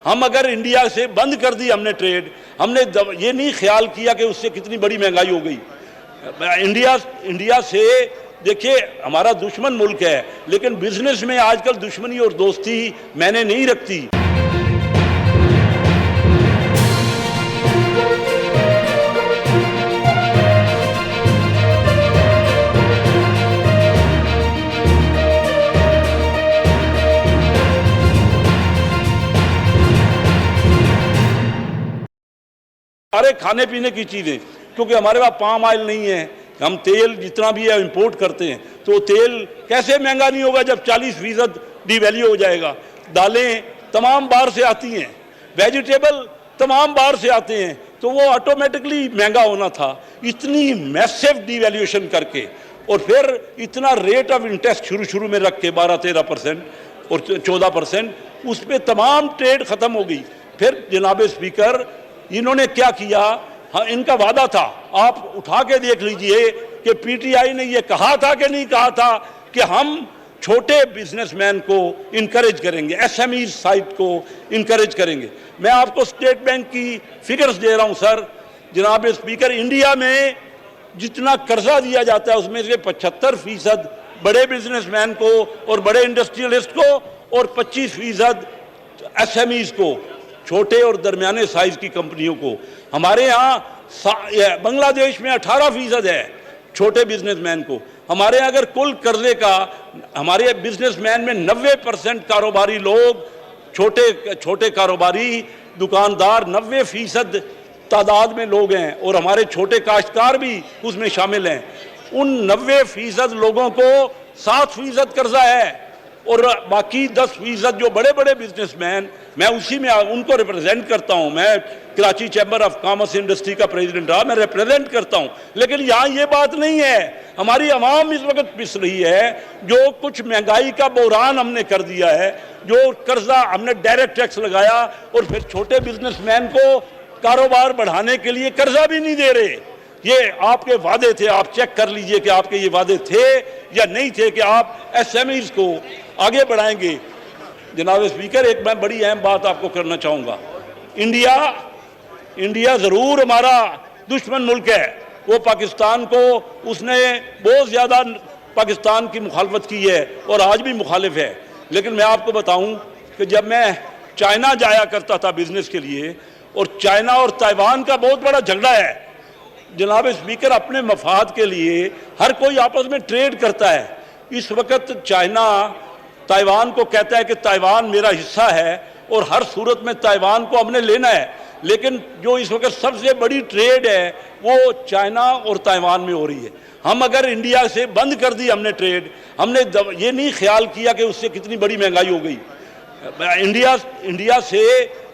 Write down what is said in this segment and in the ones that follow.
हम अगर इंडिया से बंद कर दी हमने ट्रेड, हमने ये नहीं ख्याल किया कि उससे कितनी बड़ी महंगाई हो गई। इंडिया से देखिए हमारा दुश्मन मुल्क है, लेकिन बिजनेस में आजकल दुश्मनी और दोस्ती मैंने नहीं रखती। सारे खाने पीने की चीज़ें, क्योंकि हमारे पास पाम ऑयल नहीं है, हम तेल जितना भी है इंपोर्ट करते हैं, तो तेल कैसे महंगा नहीं होगा जब 40% डिवैल्यू हो जाएगा। दालें तमाम बाहर से आती हैं, वेजिटेबल तमाम बाहर से आते हैं, तो वो ऑटोमेटिकली महंगा होना था। इतनी मैसिव डिवैल्यूएशन करके और फिर इतना रेट ऑफ इंटरेस्ट शुरू में रख के 12-13% और 14%, उस पर तमाम ट्रेड ख़त्म हो गई। फिर जनाब स्पीकर इन्होंने क्या किया, हाँ, इनका वादा था, आप उठा के देख लीजिए कि पीटीआई ने ये कहा था कि नहीं कहा था कि हम छोटे बिजनेसमैन को इनकरेज करेंगे, एसएमई साइट को इनकरेज करेंगे। मैं आपको स्टेट बैंक की फिगर्स दे रहा हूं सर। जनाब स्पीकर, इंडिया में जितना कर्जा दिया जाता है उसमें से 75% बड़े बिजनेसमैन को और बड़े इंडस्ट्रियलिस्ट को और 25% एसएमईज को, छोटे और दरमियाने साइज की कंपनियों को। हमारे यहाँ बांग्लादेश में 18% है छोटे बिजनेसमैन को। हमारे यहाँ अगर कुल कर्जे का, हमारे बिजनेसमैन में 90% कारोबारी लोग, छोटे कारोबारी दुकानदार 90% तादाद में लोग हैं, और हमारे छोटे काश्तकार भी उसमें शामिल हैं। उन 90% लोगों को 7% कर्जा है, और बाकी 10% जो बड़े बड़े बिजनेसमैन, मैं उसी में उनको रिप्रेजेंट करता हूं। मैं Karachi chamber of commerce industry का प्रेसिडेंट रहा, मैं रिप्रेजेंट करता हूं। लेकिन यहाँ ये बात नहीं है। हमारी आवाम इस वक्त पिस रही है, जो कुछ महंगाई का बहरान हमने कर दिया है, जो कर्जा हमने डायरेक्ट टैक्स लगाया, और फिर छोटे बिजनेसमैन को कारोबार बढ़ाने के लिए कर्जा भी नहीं दे रहे। ये आपके वादे थे, आप चेक कर लीजिए कि आपके ये वादे थे या नहीं थे कि आप एसएमईज को आगे बढ़ाएंगे। जनाब स्पीकर, एक मैं बड़ी अहम बात आपको करना चाहूँगा। इंडिया ज़रूर हमारा दुश्मन मुल्क है, वो पाकिस्तान को, उसने बहुत ज़्यादा पाकिस्तान की मुखालफत की है और आज भी मुखालिफ है। लेकिन मैं आपको बताऊँ कि जब मैं चाइना जाया करता था बिजनेस के लिए, और चाइना और ताइवान का बहुत बड़ा झगड़ा है जनाब स्पीकर, अपने मफाद के लिए हर कोई आपस में ट्रेड करता है। इस वक्त चाइना ताइवान को कहता है कि ताइवान मेरा हिस्सा है और हर सूरत में ताइवान को हमने लेना है। लेकिन जो इस वक्त सबसे बड़ी ट्रेड है वो चाइना और ताइवान में हो रही है। हम अगर इंडिया से बंद कर दी हमने ट्रेड, हमने ये नहीं ख्याल किया कि उससे कितनी बड़ी महंगाई हो गई। इंडिया से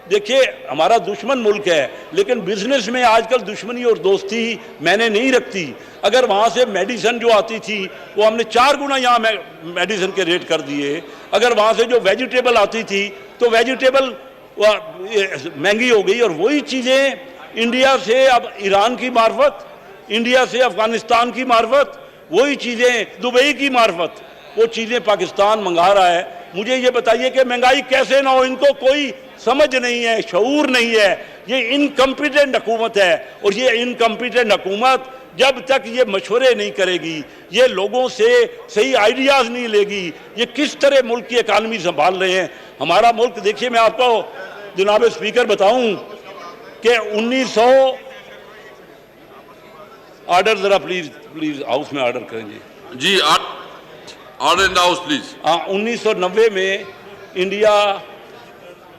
देखिए हमारा दुश्मन मुल्क है, लेकिन बिजनेस में आजकल दुश्मनी और दोस्ती मैंने नहीं रखती। अगर वहाँ से मेडिसिन जो आती थी वो हमने 4 गुना यहाँ मेडिसिन के रेट कर दिए। अगर वहाँ से जो वेजिटेबल आती थी तो वेजिटेबल महंगी हो गई, और वही चीज़ें इंडिया से अब ईरान की मार्फत, इंडिया से अफगानिस्तान की मार्फत, वही चीज़ें दुबई की मार्फत, वो चीज़ें पाकिस्तान मंगा रहा है। मुझे ये बताइए कि महंगाई कैसे ना हो, इनको कोई समझ नहीं है, शऊर नहीं है। ये इनकम्पिटेंट हुकूमत है, और ये इनकम्पिटेंट हुकूमत जब तक ये मशवरे नहीं करेगी, ये लोगों से सही आइडियाज़ नहीं लेगी, ये किस तरह मुल्क की इकानमी संभाल रहे हैं। हमारा मुल्क देखिए, मैं आपको जनाब स्पीकर बताऊं कि 1900 ऑर्डर ज़रा प्लीज़ हाउस में ऑर्डर करेंगे जी, order in the house please. हाँ, 1990 में इंडिया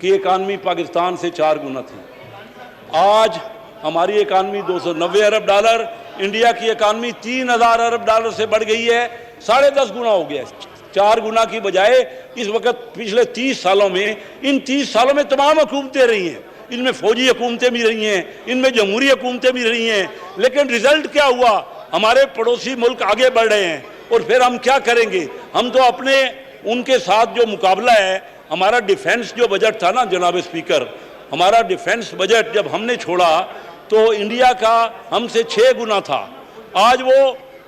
की इकानमी पाकिस्तान से 4 गुना थी। आज हमारी इकानमी $290 अरब, इंडिया की इकानमी $3000 अरब से बढ़ गई है, 10.5 गुना हो गया है। 4 गुना की बजाय इस वक्त पिछले 30 सालों में, इन 30 सालों में तमाम हुकूमतें रही हैं, इनमें फौजी हुकूमतें भी रही हैं, इनमें जमहूरी हुकूमतें भी रही हैं। लेकिन रिजल्ट क्या हुआ? हमारे पड़ोसी मुल्क आगे बढ़ रहे हैं, और फिर हम क्या करेंगे? हम तो अपने उनके साथ जो मुकाबला है, हमारा डिफेंस जो बजट था ना जनाब स्पीकर, हमारा डिफेंस बजट जब हमने छोड़ा तो इंडिया का हमसे 6 गुना था, आज वो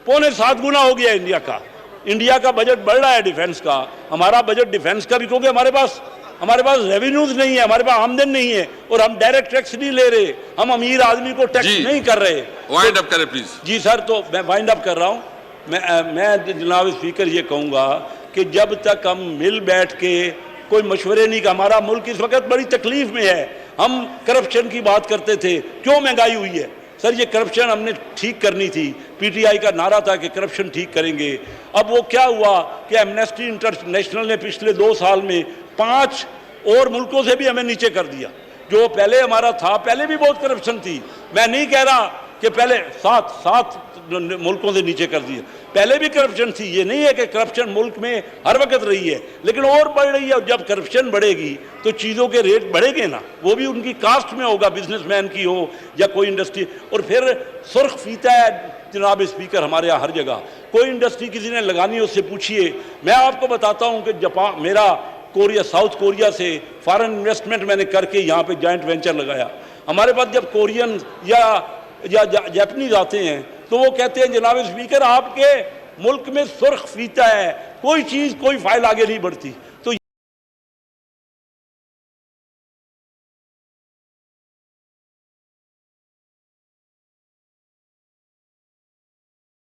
6.25 गुना हो गया इंडिया का। इंडिया का बजट बढ़ रहा है डिफेंस का, हमारा बजट डिफेंस का भी, क्योंकि हमारे पास हमारे पास रेवेन्यूज नहीं है, हमारे पास आमदन नहीं है और हम डायरेक्ट टैक्स नहीं ले रहे, हम अमीर आदमी को टैक्स जी। नहीं कर रहे। वाइंड अप करें प्लीज। जी सर, तो मैं वाइंड अप कर रहा हूँ। मैं जनाब स्पीकर ये कहूँगा कि जब तक हम मिल बैठ के कोई मशवरे नहीं, का हमारा मुल्क इस वक्त बड़ी तकलीफ में है। हम करप्शन की बात करते थे, क्यों महंगाई हुई है सर? ये करप्शन हमने ठीक करनी थी। पीटीआई का नारा था कि करप्शन ठीक करेंगे। अब वो क्या हुआ कि एमनेस्टी इंटरनेशनल ने पिछले 2 साल में 5 और मुल्कों से भी हमें नीचे कर दिया। जो पहले हमारा था, पहले भी बहुत करप्शन थी, मैं नहीं कह रहा कि पहले 7 मुल्कों से नीचे कर दिया, पहले भी करप्शन थी। ये नहीं है कि करप्शन मुल्क में हर वक्त रही है, लेकिन और बढ़ रही है। जब करप्शन बढ़ेगी तो चीज़ों के रेट बढ़ेंगे ना, वो भी उनकी कास्ट में होगा, बिजनेसमैन की हो या कोई इंडस्ट्री। और फिर सुर्ख फीता है जनाब स्पीकर हमारे यहाँ हर जगह। कोई इंडस्ट्री किसी ने लगानी है उससे पूछिए। मैं आपको बताता हूँ कि जापान, मेरा कोरिया, साउथ कोरिया से फॉरेन इन्वेस्टमेंट मैंने करके यहाँ पे जॉइंट वेंचर लगाया। हमारे पास जब कोरियन या जापानीज आते हैं तो वो कहते हैं जनाब स्पीकर आपके मुल्क में सुर्ख फीता है, कोई चीज़ कोई फाइल आगे नहीं बढ़ती।